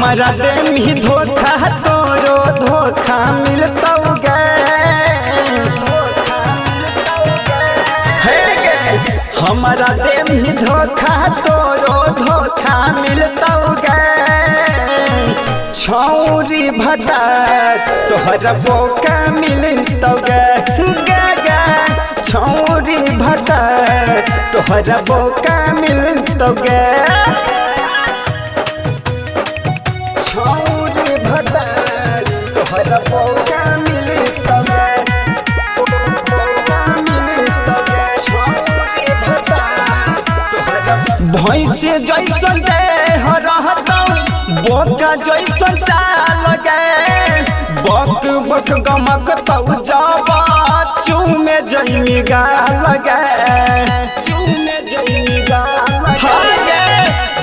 हमारा दे मी धोखा तोरो धोखा मिलता हमारा दे मी धोखा तोरो धोखा मिलता छौरी भता तोहरा बोका मिलता छौरी भता तोहरा बोका मिलता छौरी भता तोहरा बोका मिलता भैंस जैसन देह रहतौ बोका जैसन चाल गे बक बक गमक तौ जाबा चूमे जैमी गाल गे चूमे जैमी गाल गे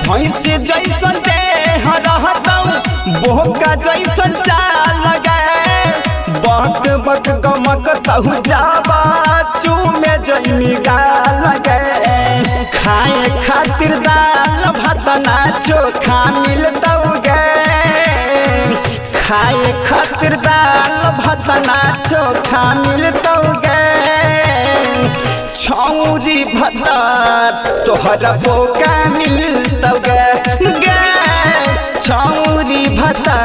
भैंस जैसन देह रहतौ बोका जैसन चाल गे बक बक गमक तौ जाबा चूमे जैमी गाल गे खाए खातिर दाल भात ना चोखा मिलता खाए खातिर दाल भात ना चोखा मिलता छौरी भता तोहरा बोका मिलता छौरी भता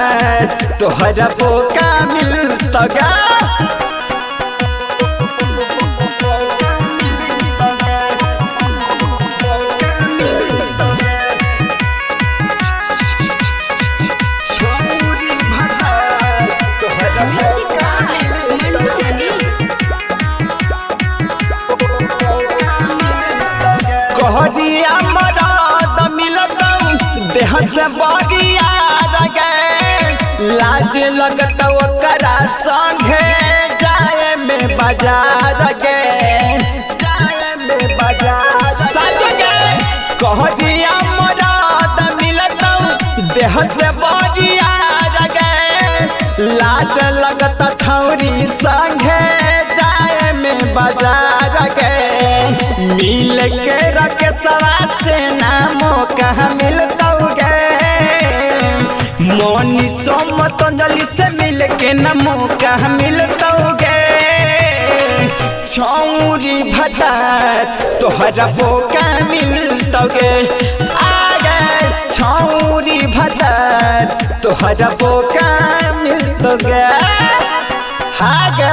तोहरा बोका मिलता कहरिया मरद मिलतौ देह से बरिया गे लाज लगतौ ओकरा संगे जाए में बाजार गे जाए में बाजार सज गे कहरिया मरद मिलतौ देह से बरिया गे लाज लगत छौरी संगे जाए में बाजार गे मिल के रखे सवा से ना मौका मिलता मोनी सोमतंजलि से मिल के न मौका मिलता छौरी भता तोहरा बोका मिलता आगे छौरी भता तोहरा बोका मिलता आगे